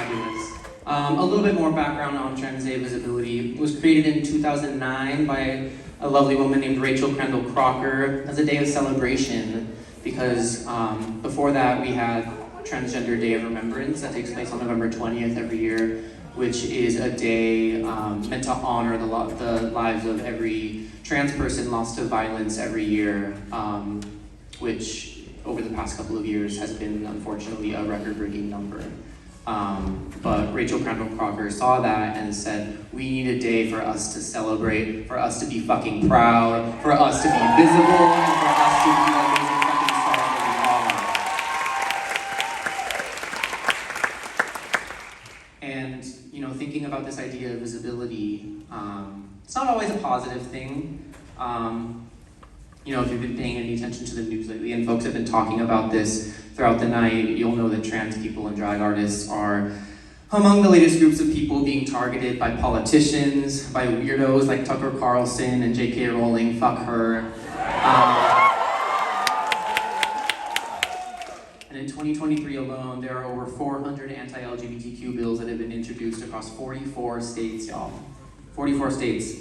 Fabulous. A little bit more background on Trans Day of Visibility. It was created in 2009 by a lovely woman named Rachel Crandall as a day of celebration, because before that we had Transgender Day of Remembrance that takes place on November 20th every year, which is a day meant to honor the lives of every trans person lost to violence every year, which over the past couple of years has been, unfortunately, a record-breaking number. But Rachel Crandall saw that and said, we need a day for us to celebrate, for us to be fucking proud, for us to be visible, and for us to be the amazing fucking stars that we are. And, you know, thinking about this idea of visibility, it's not always a positive thing. You know, if you've been paying any attention to the news lately and folks have been talking about this throughout the night, you'll know that trans people and drag artists are among the latest groups of people being targeted by politicians, by weirdos like Tucker Carlson and J.K. Rowling, fuck her. And in 2023 alone, there are over 400 anti-LGBTQ bills that have been introduced across 44 states, y'all. 44 states.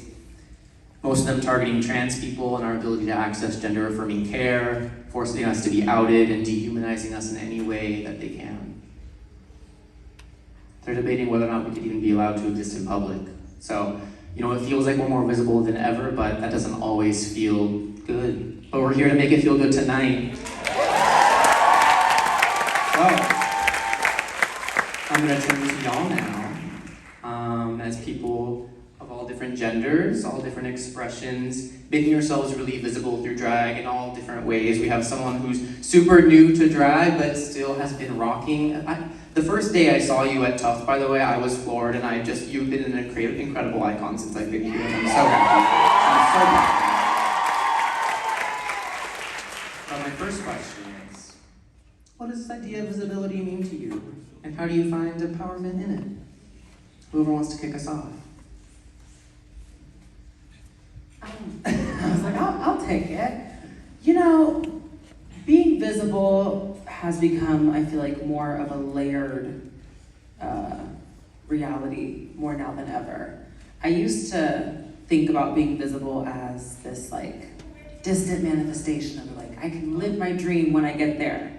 Most of them targeting trans people and our ability to access gender-affirming care, forcing us to be outed and dehumanizing us in any way that they can. They're debating whether or not we could even be allowed to exist in public. So, you know, it feels like we're more visible than ever, but that doesn't always feel good. But we're here to make it feel good tonight. So, I'm gonna turn to y'all now, as people of all different genders, all different expressions, making yourselves really visible through drag in all different ways. We have someone who's super new to drag, but still has been rocking. The first day I saw you at Tufts, by the way, I was floored, and you've been an incredible icon since I've been here, and I'm so happy. I'm so happy. But my first question is, what does this idea of visibility mean to you? And how do you find empowerment in it? Whoever wants to kick us off. I was like, I'll take it. You know, being visible has become, I feel like, more of a layered reality more now than ever. I used to think about being visible as this like distant manifestation of like, I can live my dream when I get there.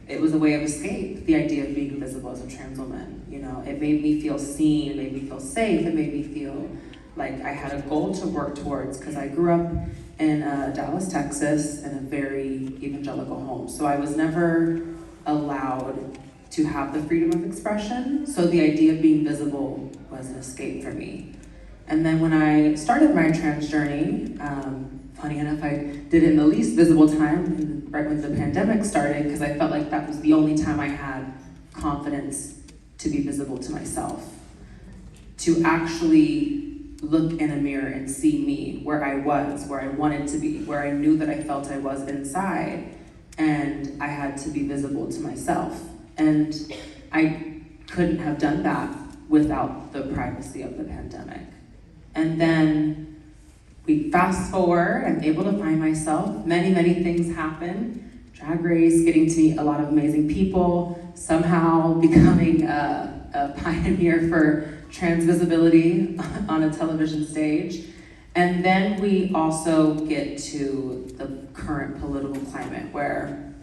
It was a way of escape, the idea of being visible as a trans woman. You know, it made me feel seen, it made me feel safe, it made me feel like I had a goal to work towards, because I grew up in Dallas, Texas, in a very evangelical home. So I was never allowed to have the freedom of expression. So the idea of being visible was an escape for me. And then when I started my trans journey, funny enough, I did it in the least visible time, right when the pandemic started, because I felt like that was the only time I had confidence to be visible to myself, to actually look in a mirror and see me where I was, where I wanted to be, where I knew that I felt I was inside, and I had to be visible to myself. And I couldn't have done that without the privacy of the pandemic. And then we fast forward, I'm able to find myself, many things happen. Drag Race, getting to meet a lot of amazing people, somehow becoming a pioneer for trans visibility on a television stage. And then we also get to the current political climate where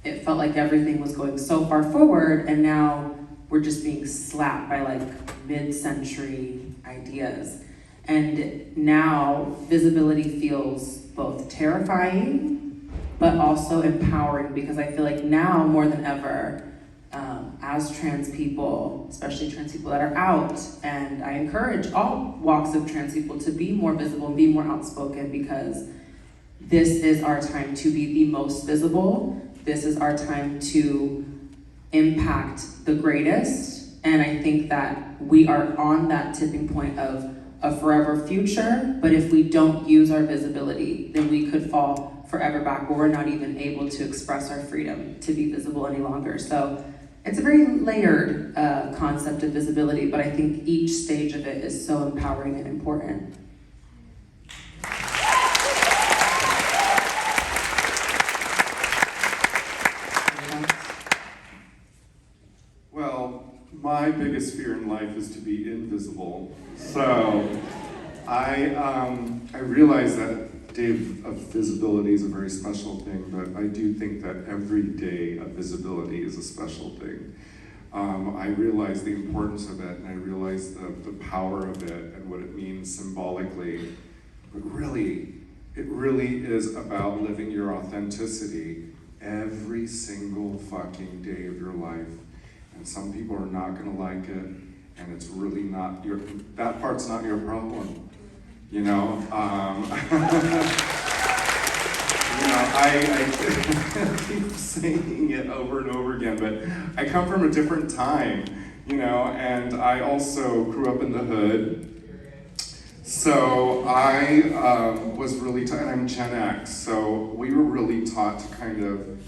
it felt like everything was going so far forward, and now we're just being slapped by like mid-century ideas. And now visibility feels both terrifying, but also empowering, because I feel like now more than ever, as trans people, especially trans people that are out, and I encourage all walks of trans people to be more visible and be more outspoken, because this is our time to be the most visible. This is our time to impact the greatest. And I think that we are on that tipping point of a forever future, but if we don't use our visibility, then we could fall forever back where we're not even able to express our freedom to be visible any longer. So it's a very layered concept of visibility, but I think each stage of it is so empowering and important. Well, My biggest fear in life is to be invisible. So I realize that Day of Visibility is a very special thing, but I do think that every day of visibility is a special thing. I realize the importance of it, and I realize the power of it and what it means symbolically. But really, it really is about living your authenticity every single fucking day of your life. And some people are not gonna like it, and it's really not that part's not your problem. You know, I keep saying it over and over again, but I come from a different time, you know, and I also grew up in the hood. So I was really taught, and I'm Gen X, so we were really taught to kind of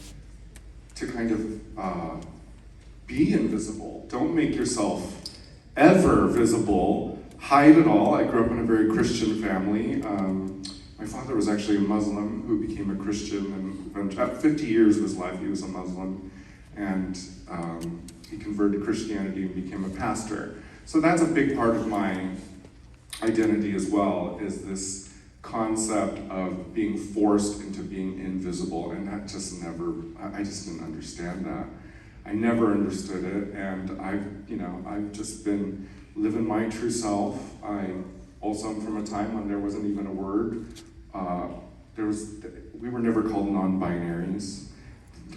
be invisible. Don't make yourself ever visible. Hide it all. I grew up in a very Christian family. My father was actually a Muslim who became a Christian, and at 50 years of his life he was a Muslim, and he converted to Christianity and became a pastor. So that's a big part of my identity as well, is this concept of being forced into being invisible, and that just I just didn't understand that. I never understood it, and I've just been living my true self. I also am from a time when there wasn't even a word. We were never called non-binaries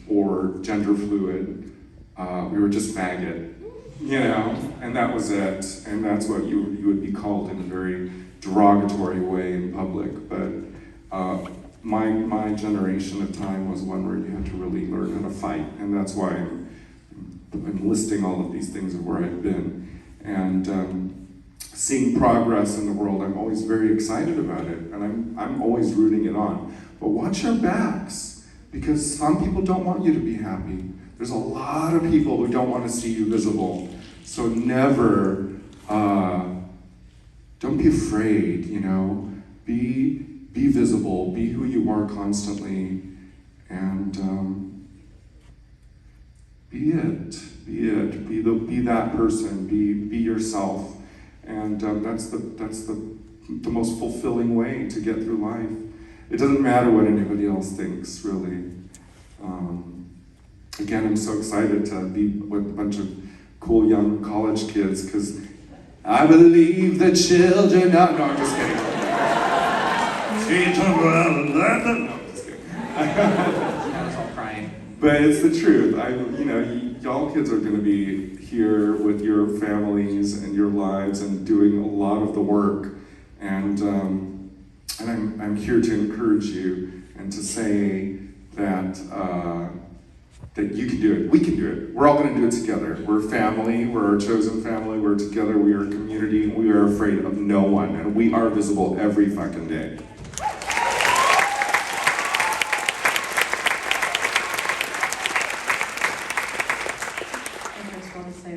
or gender fluid. We were just faggot, you know, and that was it. And that's what you would be called in a very derogatory way in public. But my generation of time was one where you had to really learn how to fight, and that's why I'm listing all of these things of where I've been. And seeing progress in the world, I'm always very excited about it, and I'm always rooting it on. But watch your backs, because some people don't want you to be happy. There's a lot of people who don't want to see you visible. So never, don't be afraid, you know. Be visible, be who you are constantly, and be that person, be yourself. And that's the most fulfilling way to get through life. It doesn't matter what anybody else thinks, really. Again, I'm so excited to be with a bunch of cool young college kids, because I believe the children. No, I'm just kidding. No, I'm just kidding. I was all crying. But it's the truth. Y'all kids are going to be here with your families and your lives and doing a lot of the work, and I'm here to encourage you and to say that that you can do it. We can do it. We're all going to do it together. We're family. We're our chosen family. We're together. We are a community. We are afraid of no one, and we are visible every fucking day.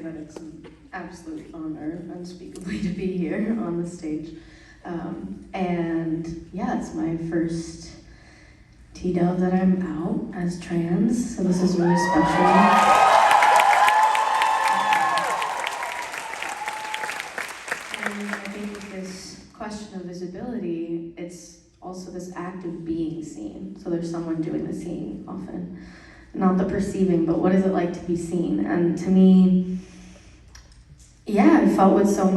That it's an absolute honor, unspeakably, to be here on the stage. And yeah, it's my first TDOV that I'm out as trans, so this is really special. And I think with this question of visibility, it's also this act of being seen. So there's someone doing the seeing often. Not the perceiving, but what is it like to be seen? And to me, yeah, I felt with so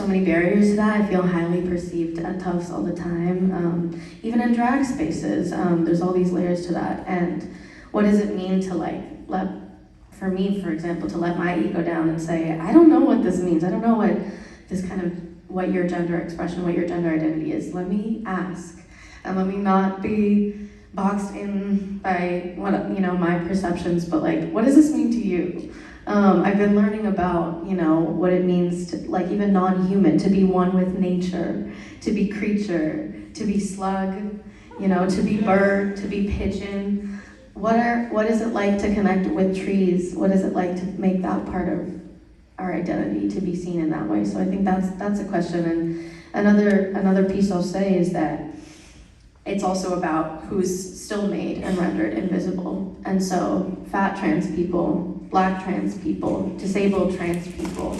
many barriers to that. I feel highly perceived at Tufts all the time. Even in drag spaces, there's all these layers to that. And what does it mean to for me, for example, to let my ego down and say, I don't know what this means. I don't know what your gender expression, what your gender identity is. Let me ask, and let me not be boxed in by my perceptions, but what does this mean to you? I've been learning about, what it means to, even non-human, to be one with nature, to be creature, to be slug, to be bird, to be pigeon. What is it like to connect with trees? What is it like to make that part of our identity, to be seen in that way? So I think that's a question. And another piece I'll say is that it's also about who's still made and rendered invisible. And so fat trans people Black trans people, disabled trans people,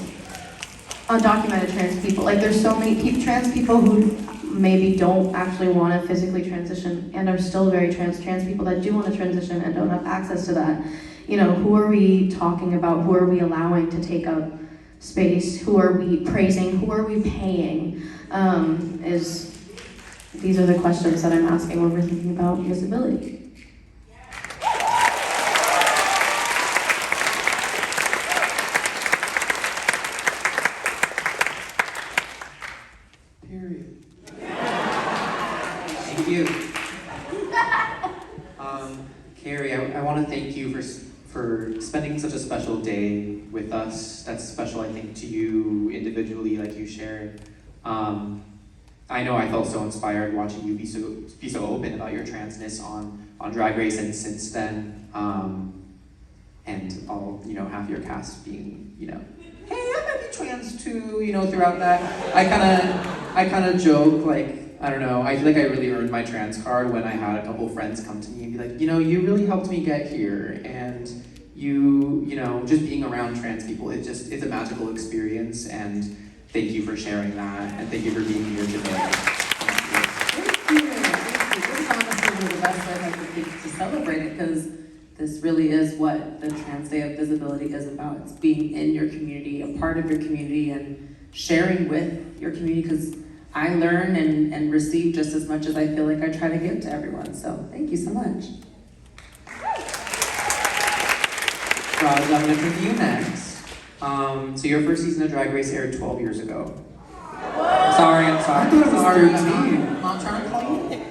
undocumented trans people. Like there's so many trans people who maybe don't actually want to physically transition and are still very trans people that do want to transition and don't have access to that. You know, who are we talking about? Who are we allowing to take up space? Who are we praising? Who are we paying? These are the questions that I'm asking when we're thinking about visibility. Period. Thank you. Kerri, I want to thank you for spending such a special day with us. That's special, I think, to you individually, like you shared. I know I felt so inspired watching you be so open about your transness on Drag Race, and since then, and all half your cast being hey, I might be trans too, throughout that. I kind of joke, like, I don't know, I feel like I really earned my trans card when I had a couple friends come to me and be like, you really helped me get here, and just being around trans people, it's a magical experience, and thank you for sharing that, and thank you for being here today. Thank you. This is honestly the best way I could think to celebrate it, because this really is what the Trans Day of Visibility is about. It's being in your community, a part of your community, and sharing with your community, because I learn and receive just as much as I feel like I try to give to everyone. So thank you so much. Raj, I'm going to come to you next. So your first season of Drag Race aired 12 years ago. Sorry. I thought it was 13. I'm not trying to call you.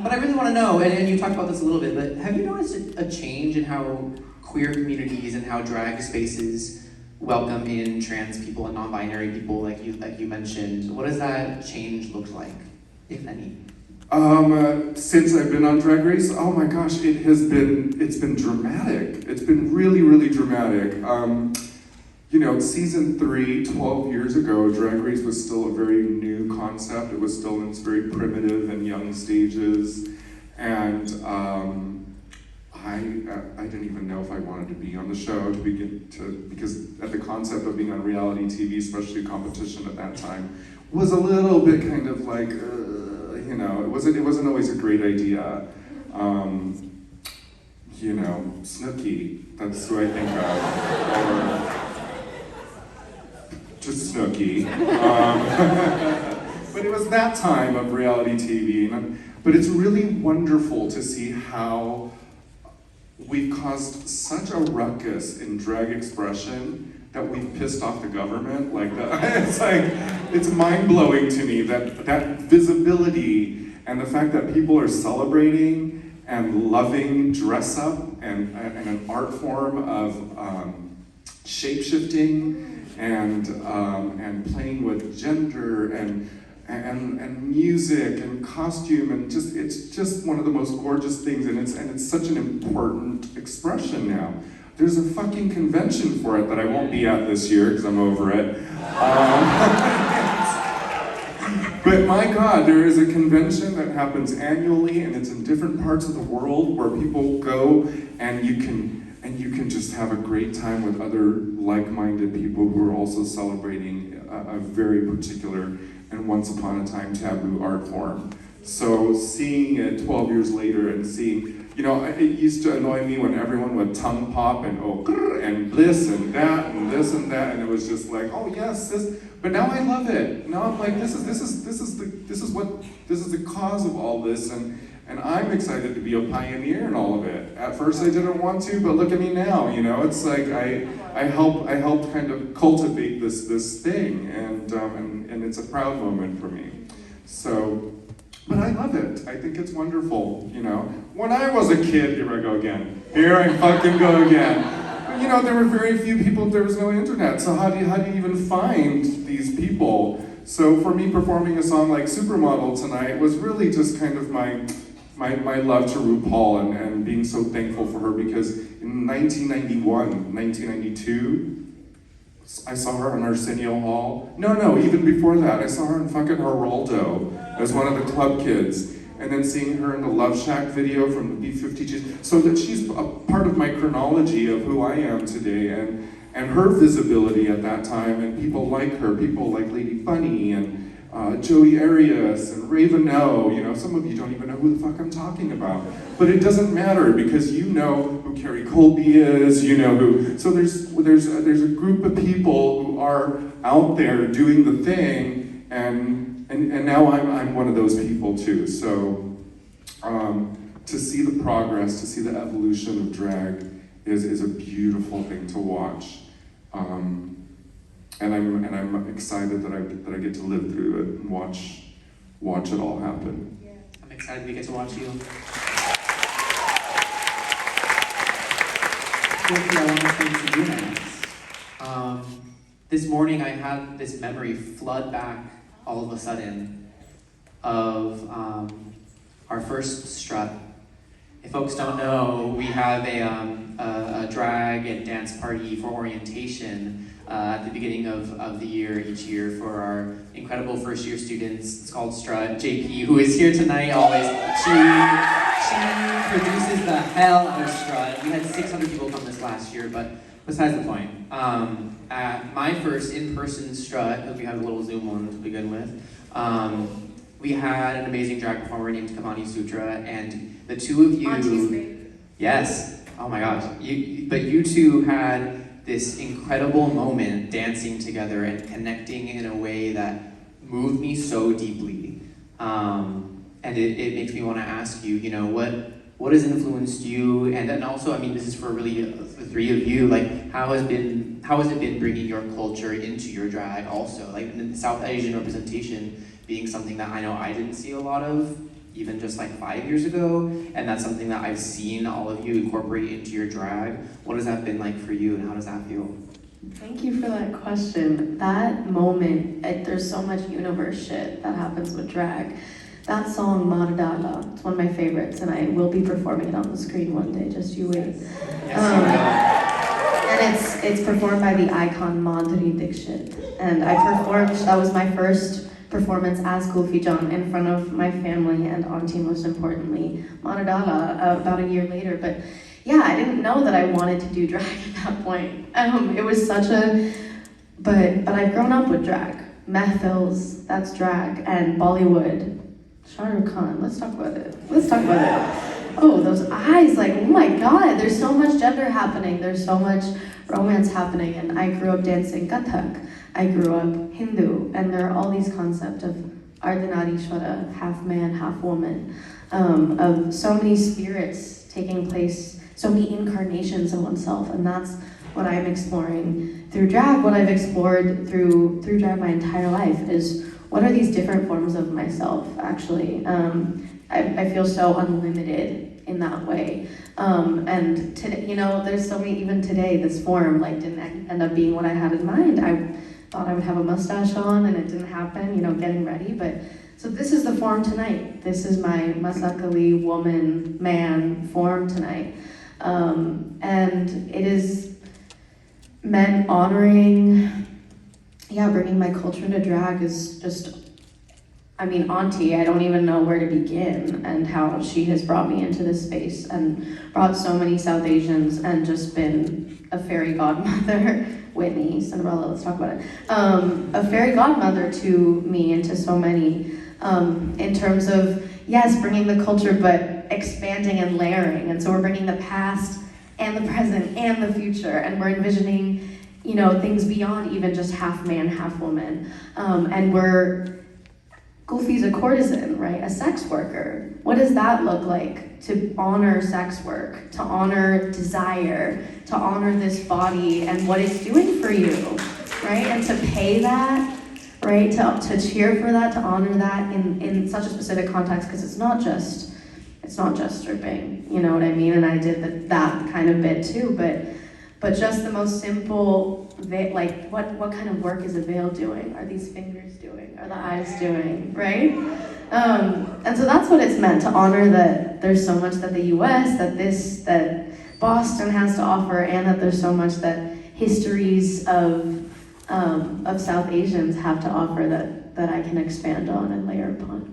But I really want to know, and you talked about this a little bit, but have you noticed a change in how queer communities and how drag spaces welcome in trans people and non-binary people, like you mentioned? What does that change look like, if any? Since I've been on Drag Race, oh my gosh, it's been dramatic. It's been really, really dramatic. Season 3, 12 years ago, Drag Race was still a very new concept. It was still in its very primitive and young stages. And I didn't even know if I wanted to be on the show because at the concept of being on reality TV, especially competition at that time, was a little bit kind of like, it wasn't always a great idea. Snooki, that's who I think of, or just Snooki. But it was that time of reality TV, but it's really wonderful to see how we've caused such a ruckus in drag expression that we've pissed off the government. It's mind-blowing to me that visibility and the fact that people are celebrating and loving dress up and an art form of shape-shifting and playing with gender and music and costume, and it's just one of the most gorgeous things, and it's such an important expression now. There's a fucking convention for it that I won't be at this year because I'm over it. But my God, there is a convention that happens annually, and it's in different parts of the world where people go, and you can just have a great time with other like-minded people who are also celebrating a very particular and once upon a time taboo art form. So seeing it 12 years later and seeing, it used to annoy me when everyone would tongue pop and and this and that and this and that, and it was just like, oh yes, this. But now I love it. Now I'm like, this is the cause of all this, and I'm excited to be a pioneer in all of it. At first I didn't want to, but look at me now. It's like I helped kind of cultivate this thing, and it's a proud moment for me. So. But I love it. I think it's wonderful, When I was a kid, here I go again. Here I fucking go again. But, there were very few people, there was no internet, so how do you even find these people? So for me, performing a song like Supermodel tonight was really just kind of my love to RuPaul and being so thankful for her, because in 1992, I saw her on Arsenio Hall. No, even before that, I saw her in fucking Geraldo as one of the club kids. and then seeing her in the Love Shack video from the B-52s, so that she's a part of my chronology of who I am today, and her visibility at that time, and people like her, people like Lady Bunny, and Joey Arias, and Ravenel. You know, some of you don't even know who the fuck I'm talking about. But it doesn't matter, because you know who Kerri Colby is, you know who, so there's a group of people who are out there doing the thing, and now I'm one of those people too. So to see the progress, to see the evolution of drag is a beautiful thing to watch. And I'm excited that I get to live through it and watch it all happen. Yeah. I'm excited we get to watch you. Quickly, I want to say to you next. This morning I had this memory flood back all of a sudden of our first strut. If folks don't know, we have a drag and dance party for orientation at the beginning of the year, each year, for our incredible first year students. It's called Strut. JP, who is here tonight always, she produces the hell out of Strut. We had 600 people come this last year, but besides the point. At my first in-person Strut, because we had a little Zoom one to begin with, we had an amazing drag performer named Kamani Sutra, and the two of you... Auntie's baby. Yes. Oh my gosh. But you two had this incredible moment dancing together and connecting in a way that moved me so deeply. And it makes me want to ask you, you know, what has influenced you? And then also, I mean, this is for really the three of you, like, how has it been bringing your culture into your drag also? Like, the South Asian representation being something that I know I didn't see a lot of, even just like 5 years ago, and that's something that I've seen all of you incorporate into your drag. What has that been like for you, and how does that feel? Thank you for that question. That moment, there's so much universe shit that happens with drag. That song, Maradala, it's one of my favorites, and I will be performing it on the screen one day, just you wait. Yes, And it's performed by the icon Madhuri Dixit. And that was my first performance as Kulfi John in front of my family and auntie, most importantly, Maradala, about a year later. But yeah, I didn't know that I wanted to do drag at that point. It was such but I've grown up with drag. Mehfils, that's drag, and Bollywood. Shah Rukh Khan, let's talk about it. Oh, those eyes, like, oh my God, there's so much gender happening, there's so much romance happening, and I grew up dancing Kathak. I grew up Hindu, and there are all these concepts of Ardhanarishwara, half man, half woman, of so many spirits taking place, so many incarnations of oneself, and that's what I'm exploring through drag. What I've explored through drag my entire life is, what are these different forms of myself, actually? I feel so unlimited in that way. And today, you know, there's so many, even today, this form like didn't end up being what I had in mind. I thought I would have a mustache on, and it didn't happen, you know, getting ready. But so this is the form tonight. This is my Masakali woman, man form tonight. And it is meant honoring, bringing my culture to drag is just, I mean, auntie, I don't even know where to begin, and how she has brought me into this space and brought so many South Asians and just been a fairy godmother. Whitney, Cinderella, let's talk about it. A fairy godmother to me and to so many, in terms of, yes, bringing the culture, but expanding and layering. And so we're bringing the past and the present and the future, and we're envisioning, you know, things beyond even just half man, half woman. And Gulfi's a courtesan, right? A sex worker. What does that look like? To honor sex work, to honor desire, to honor this body and what it's doing for you, right? And to pay that, right? To cheer for that, to honor that in such a specific context, because it's not just stripping, you know what I mean? And I did that kind of bit too, but just the most simple, like what kind of work is a veil doing? Are these fingers doing? Are the eyes doing, right? And so that's what it's meant, to honor that there's so much that the US, that Boston has to offer, and that there's so much that histories of South Asians have to offer that I can expand on and layer upon.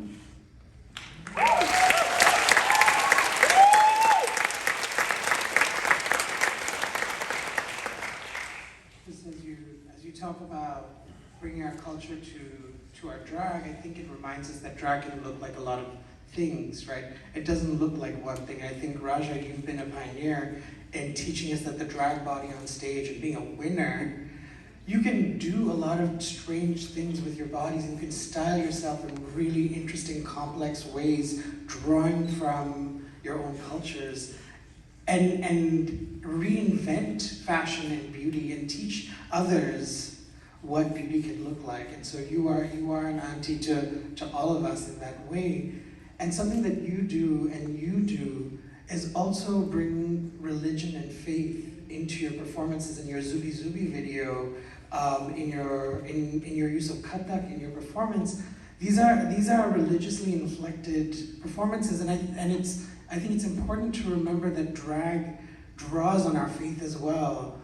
just as you talk about bringing our culture to our drag, I think it reminds us that drag can look like a lot of things, right? It doesn't look like one thing. I think, Raja, you've been a pioneer in teaching us that the drag body on stage and being a winner, you can do a lot of strange things with your bodies, and you can style yourself in really interesting, complex ways, drawing from your own cultures, and reinvent fashion and beauty and teach others what beauty can look like. And so you are an auntie to all of us in that way. And something that you do is also bring religion and faith into your performances. In your Zubi Zubi video, in your use of Kathak in your performance, these are religiously inflected performances, and I think it's important to remember that drag draws on our faith as well.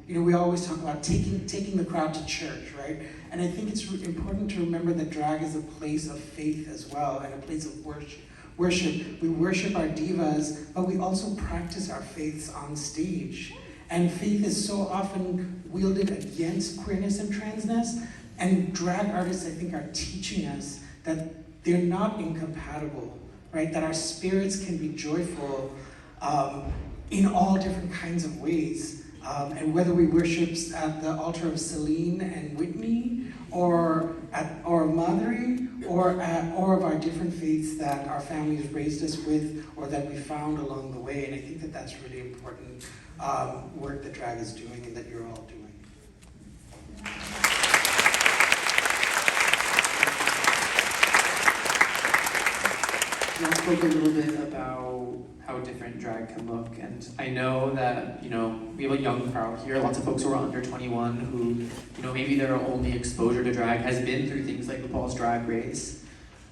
We always talk about taking the crowd to church, right? And I think it's important to remember that drag is a place of faith as well, and a place of worship. We worship our divas, but we also practice our faiths on stage. And faith is so often wielded against queerness and transness, and drag artists, I think, are teaching us that they're not incompatible, right? That our spirits can be joyful in all different kinds of ways. And whether we worship at the altar of Celine and Whitney, or Madhuri, or of our different faiths that our families raised us with, or that we found along the way. And I think that that's really important work that drag is doing and that you're all doing. I spoke a little bit about how different drag can look, and I know that, we have a young crowd here, lots of folks who are under 21 who, maybe their only exposure to drag has been through things like RuPaul's Drag Race.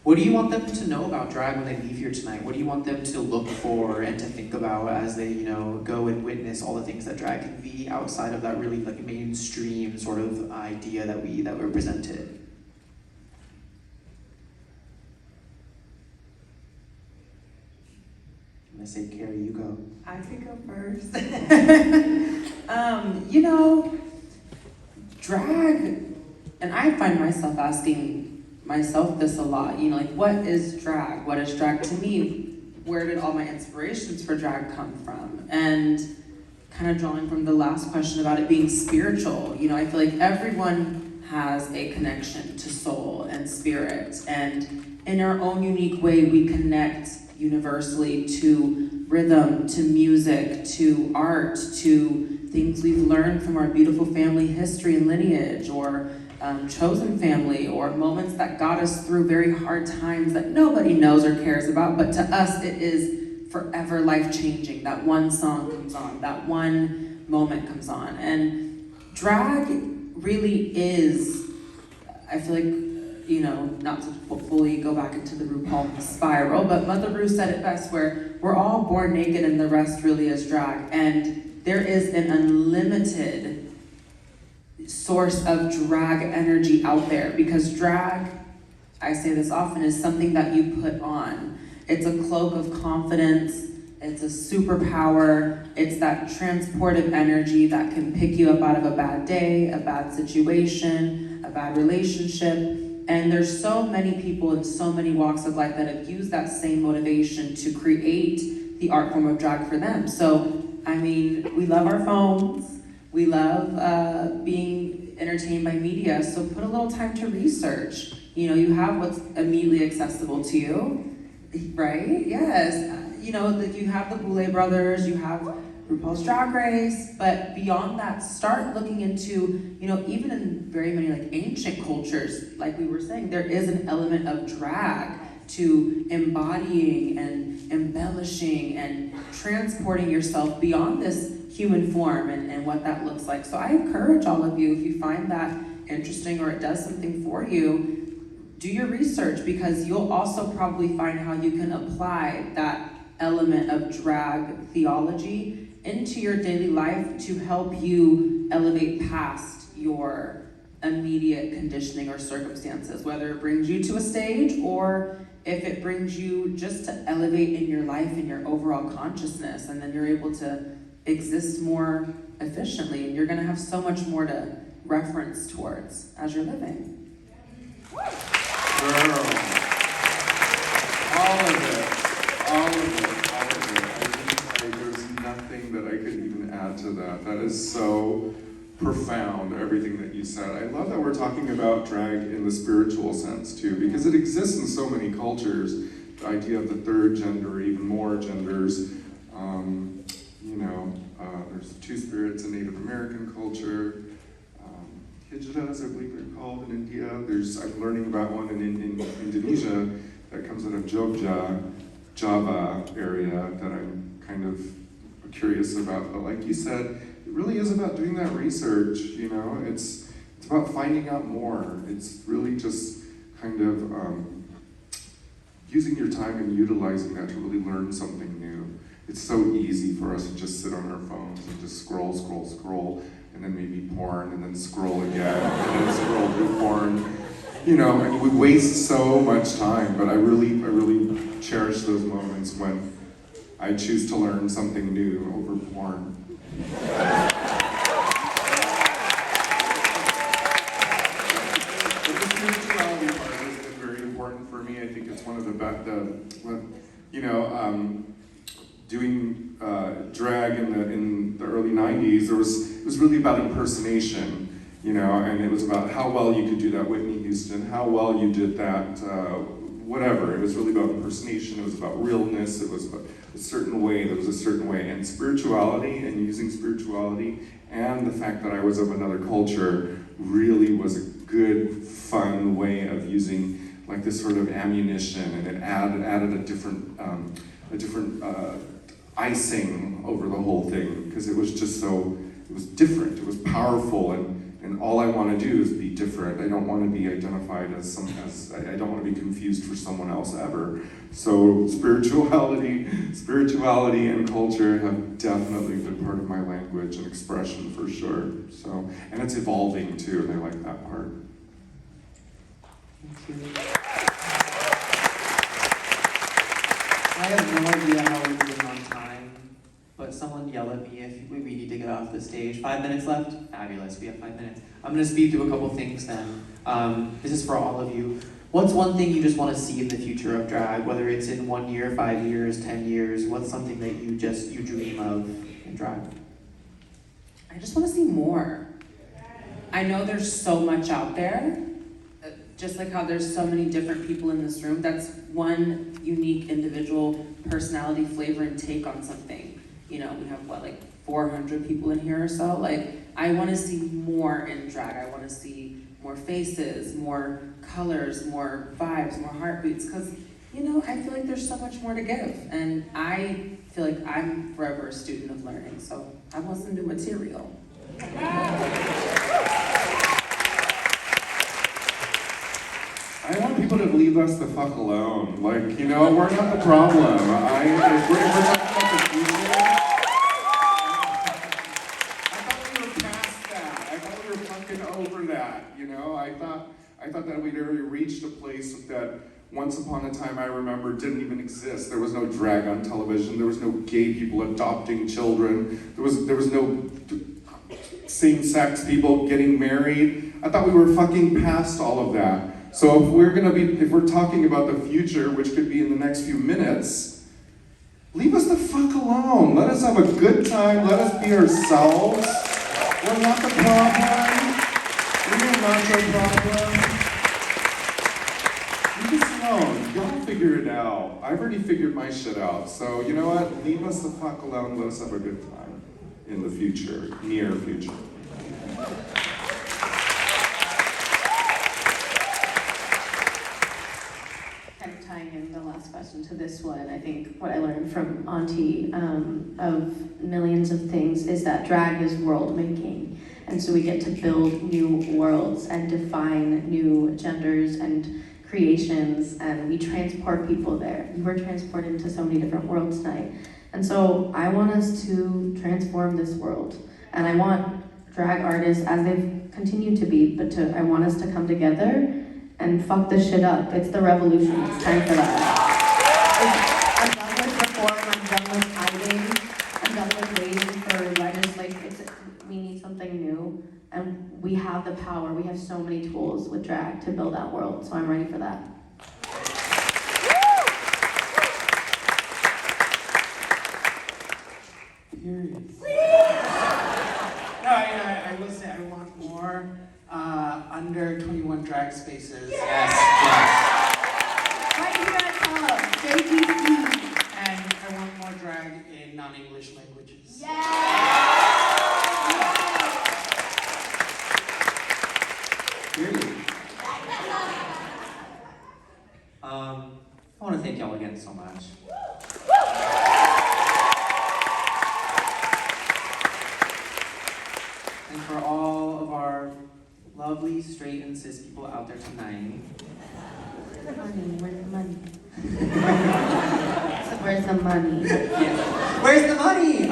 What do you want them to know about drag when they leave here tonight? What do you want them to look for and to think about as they, go and witness all the things that drag can be outside of that really mainstream sort of idea that we're presented? I say, Kerri, you go. I could go first. Drag, and I find myself asking myself this a lot, what is drag? What is drag to me? Where did all my inspirations for drag come from? And kind of drawing from the last question about it being spiritual, I feel like everyone has a connection to soul and spirit, and in our own unique way, we connect universally to rhythm, to music, to art, to things we've learned from our beautiful family history and lineage, or chosen family, or moments that got us through very hard times that nobody knows or cares about, but to us it is forever life-changing. That one song comes on, that one moment comes on, and drag really is, I feel like, not to fully go back into the RuPaul spiral, but Mother Ru said it best, where we're all born naked and the rest really is drag. And there is an unlimited source of drag energy out there, because drag, I say this often, is something that you put on. It's a cloak of confidence, it's a superpower, it's that transportive energy that can pick you up out of a bad day, a bad situation, a bad relationship. And there's so many people in so many walks of life that have used that same motivation to create the art form of drag for them. So, we love our phones, we love being entertained by media, so put a little time to research. You have what's immediately accessible to you, right? Yes. You have the Boulay Brothers, you have RuPaul's Drag Race, but beyond that, start looking into, even in very many ancient cultures, like we were saying, there is an element of drag to embodying and embellishing and transporting yourself beyond this human form and what that looks like. So I encourage all of you, if you find that interesting or it does something for you, do your research, because you'll also probably find how you can apply that element of drag theology into your daily life to help you elevate past your immediate conditioning or circumstances, whether it brings you to a stage or if it brings you just to elevate in your life and your overall consciousness, and then you're able to exist more efficiently, and you're gonna have so much more to reference towards as you're living. Girl. All of it. I think there's nothing that I could even add to that. That is so profound, everything that you said. I love that we're talking about drag in the spiritual sense too, because it exists in so many cultures. The idea of the third gender, or even more genders. There's two spirits in Native American culture. Hijras, I believe they're called in India. I'm learning about one in Indonesia that comes out of Java area that I'm kind of curious about. But like you said, it really is about doing that research, It's about finding out more. It's really just kind of using your time and utilizing that to really learn something new. It's so easy for us to just sit on our phones and just scroll, and then maybe porn, and then scroll again, and then scroll through porn. And we waste so much time, but I really cherish those moments when I choose to learn something new over porn. But the spirituality part has been very important for me. I think it's one of the doing drag in the early 90s, it was really about impersonation, and it was about how well you could do that Whitney Houston, how well you did that, whatever. It was really about impersonation, it was about realness, it was about a certain way, there was a certain way. And spirituality, and using spirituality, and the fact that I was of another culture really was a good, fun way of using like this sort of ammunition, and it added a different icing over the whole thing, because it was just it was different, it was powerful, and all I want to do is be different. I don't want to be identified as I don't want to be confused for someone else ever. So spirituality and culture have definitely been part of my language and expression for sure. So, and it's evolving too, and I like that part. Thank you. I have no idea how we're doing on time, but someone yell at me if we need to get off the stage. 5 minutes left? Fabulous, we have 5 minutes. I'm going to speed through a couple things then. This is for all of you. What's one thing you just want to see in the future of drag, whether it's in 1 year, 5 years, 10 years? What's something that you dream of in drag? I just want to see more. I know there's so much out there, just like how there's so many different people in this room. That's one unique individual personality, flavor, and take on something. We have 400 people in here or so. I want to see more in drag. I want to see more faces, more colors, more vibes, more heartbeats, because I feel like there's so much more to give, and I feel like I'm forever a student of learning, so I want some new material. I want people to leave us the fuck alone. We're not the problem. If we're talking about the future, I thought we were past that. I thought we were fucking over that, I thought that we'd already reached a place that once upon a time I remember didn't even exist. There was no drag on television. There was no gay people adopting children. There was no same-sex people getting married. I thought we were fucking past all of that. So if we're talking about the future, which could be in the next few minutes, leave us the fuck alone. Let us have a good time. Let us be ourselves. We're not the problem. We're not your problem. Leave us alone. Y'all figure it out. I've already figured my shit out. So you know what? Leave us the fuck alone. Let us have a good time in the future, near future. Tying in the last question to this one, I think what I learned from Auntie of millions of things is that drag is world making, and so we get to build new worlds and define new genders and creations, and we transport people there. We were transported into so many different worlds tonight, and so I want us to transform this world, and I want drag artists, as they've continued to be, I want us to come together and fuck this shit up. It's the revolution. It's time for that. I'm done with reform. I'm done with hiding. I'm done with waiting for legislation. something new, and we have the power, we have so many tools with drag to build that world, so I'm ready for that. No, I will say I want more under 21 drag spaces. Yes. Right here at Tufts, JGC. And I want more drag in non-English languages. Period. I want to thank y'all again so much. And for all of our lovely straight and cis people out there tonight. Where's the money? Where's the money? Yeah. Where's the money?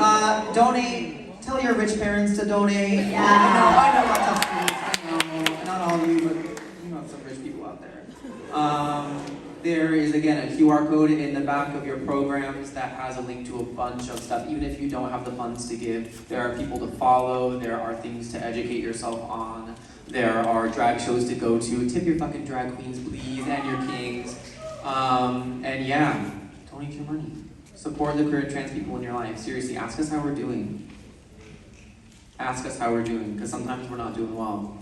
Donate. Tell your rich parents to donate. Yeah. I know lots of people. I know, not all of you, but you know some rich people out there. There is, again, a QR code in the back of your programs that has a link to a bunch of stuff. Even if you don't have the funds to give, there are people to follow, there are things to educate yourself on, there are drag shows to go to. Tip your fucking drag queens, please, and your kings. And yeah, donate your money. Support the queer and trans people in your life. Seriously, ask us how we're doing. Ask us how we're doing, because sometimes we're not doing well.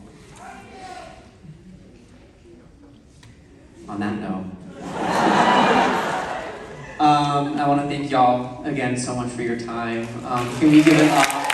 On that note, I want to thank y'all again so much for your time. Can we give it up?